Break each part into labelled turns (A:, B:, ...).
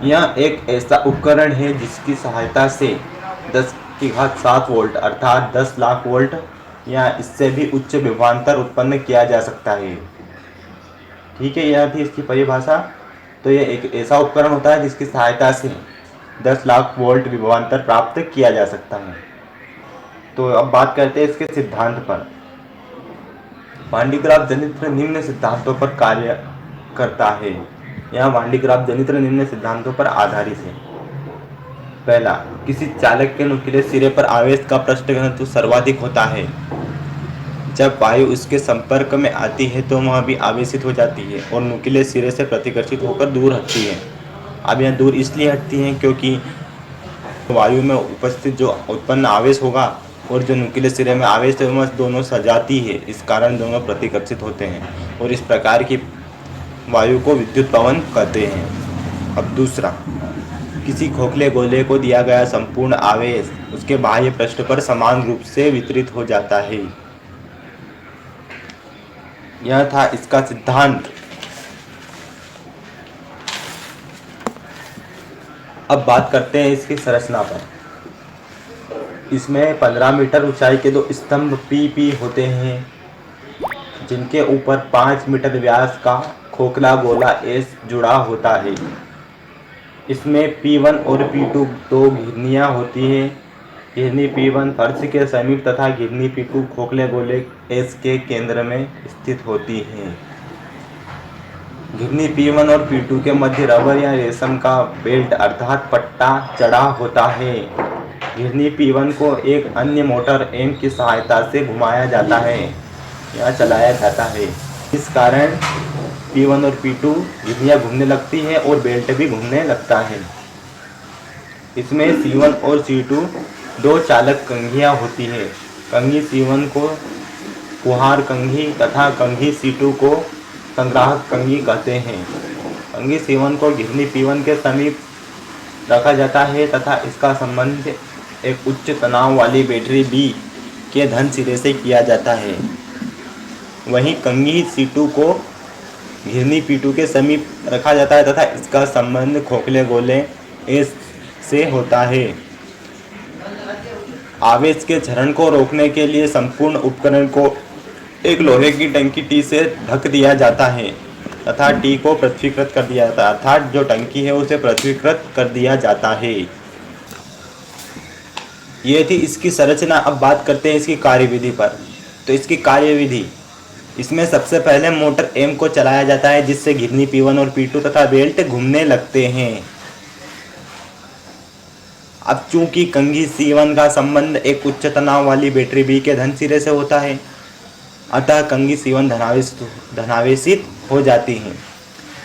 A: यह एक ऐसा उपकरण है जिसकी सहायता से 10 की घात 7 वोल्ट अर्थात 10 लाख वोल्ट या इससे भी उच्च विभवांतर उत्पन्न किया जा सकता है। ठीक है, यह थी इसकी परिभाषा। तो यह एक ऐसा उपकरण होता है जिसकी सहायता से 10 लाख वोल्ट विभवांतर प्राप्त किया जा सकता है। तो अब बात करते हैं इसके सिद्धांत पर। वान डी ग्राफ जनित्र निम्न सिद्धांतों पर कार्य करता है। यह वान डी ग्राफ जनित्र निम्न सिद्धांतों पर आधारित है। पहला, किसी चालक के नुकीले सिरे पर आवेश का पृष्ठ घनत्व सर्वाधिक होता है। जब वायु उसके संपर्क में आती है तो वह भी आवेशित हो जाती है और नुकीले सिरे से प्रतिकर्षित होकर दूर हटती है। अब यह दूर इसलिए हटती है क्योंकि वायु में उपस्थित जो उत्पन्न आवेश होगा और जो नुकीले सिरे में आवेश है वह दोनों सजाती है, इस कारण दोनों प्रतिकर्षित होते हैं और इस प्रकार की वायु को विद्युत पवन कहते हैं। अब दूसरा, किसी खोखले गोले को दिया गया संपूर्ण आवेश उसके बाह्य पृष्ठ पर समान रूप से वितरित हो जाता है। यह था इसका सिद्धांत। अब बात करते हैं इसकी संरचना पर। इसमें 15 मीटर ऊंचाई के 2 स्तंभ पी होते हैं जिनके ऊपर 5 मीटर व्यास का खोखला गोला एस जुड़ा होता है। इसमें P1 और P2 दो घिरनियाँ होती हैं। घिरनी P1 फर्श के समीप तथा घिरनी P2 खोखले गोले एस के केंद्र में स्थित होती हैं। घिरनी P1 और P2 के मध्य रबर या रेशम का बेल्ट अर्थात पट्टा चढ़ा होता है। घिरनी P1 को एक अन्य मोटर एम की सहायता से घुमाया जाता है या चलाया जाता है। इस कारण P1 और P2 घिरनियाँ घूमने लगती है और बेल्ट भी घूमने लगता है। इसमें C1 और C2 दो चालक कंघियाँ होती है। कंघी C1 को कुहार कंघी तथा कंघी C2 को संग्राहक कंघी कहते हैं। कंघी C1 को घिरनी P1 के समीप रखा जाता है तथा इसका संबंध एक उच्च तनाव वाली बैटरी B के धन सिरे से किया जाता है। वहीं कंघी C2 को घिरनी P2 के समीप रखा जाता है तथा इसका संबंध खोखले गोले S से होता है। आवेश के झरण को रोकने के लिए संपूर्ण उपकरण को एक लोहे की टंकी T से ढक दिया जाता है तथा T को पृथ्वीकृत कर दिया जाता है, अर्थात जो टंकी है उसे पृथ्वीकृत कर दिया जाता है। ये थी इसकी संरचना। अब बात करते हैं इसकी कार्यविधि पर। तो इसकी कार्यविधि, इसमें सबसे पहले मोटर एम को चलाया जाता है जिससे घिरनी P1 और P2 तथा बेल्ट घूमने लगते हैं। अब चूंकि कंघी C1 का संबंध एक उच्च तनाव वाली बैटरी B के धन सिरे से होता है अतः कंघी C1 धनावेशित हो जाती है।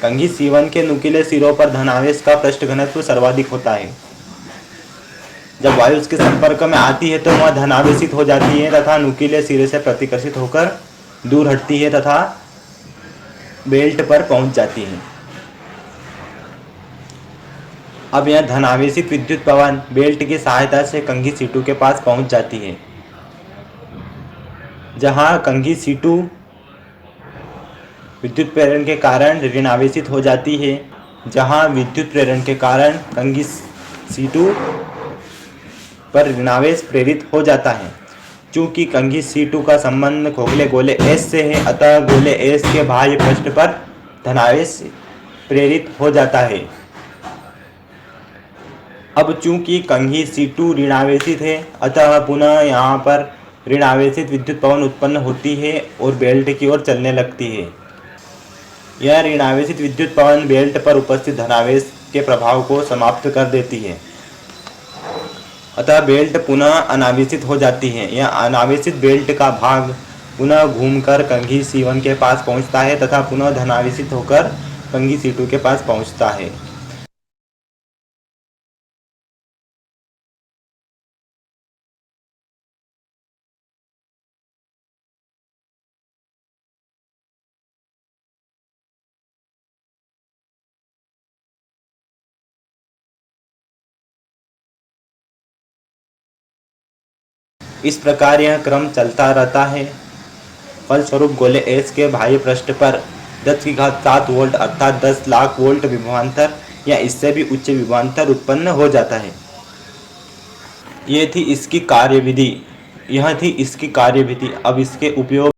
A: कंघी C1 के नुकीले सिरों पर धनावेश का पृष्ठ घनत्व सर्वाधिक होता है। जब वायु उसके संपर्क में आती है तो वह धनावेशित हो जाती है तथा नुकीले सिरे से प्रतिकर्षित होकर दूर हटती है तथा बेल्ट पर पहुंच जाती है। अब यह धनावेशित विद्युत पवन बेल्ट की सहायता से कंघी C2 के पास पहुंच जाती है, जहां कंघी C2 विद्युत प्रेरण के कारण ऋणावेशित हो जाती है। जहां विद्युत प्रेरण के कारण कंघी C2 पर ऋणावेश प्रेरित हो जाता है। चूंकि कंघी C2 का संबंध खोखले गोले S से है अतः गोले S के बाह्य पृष्ठ पर धनावेश प्रेरित हो जाता है। अब चूंकि कंघी C2 ऋणावेशित है अतः पुनः यहाँ पर ऋणावेशित विद्युत पवन उत्पन्न होती है और बेल्ट की ओर चलने लगती है। यह ऋणावेशित विद्युत पवन बेल्ट पर उपस्थित धनावेश के प्रभाव को समाप्त कर देती है अतः बेल्ट पुनः अनावेशित हो जाती है। यह अनावेशित बेल्ट का भाग पुनः घूमकर कंघी C1 के पास पहुंचता है तथा पुनः धनावेशित होकर कंघी C2 के पास पहुंचता है। इस प्रकार यह क्रम चलता रहता है। फलस्वरूप गोले S के बाह्य पृष्ठ पर 10 की घात 7 वोल्ट अर्थात 10 लाख वोल्ट विभवांतर या इससे भी उच्च विभवांतर उत्पन्न हो जाता है। यह थी इसकी कार्यविधि। अब इसके उपयोग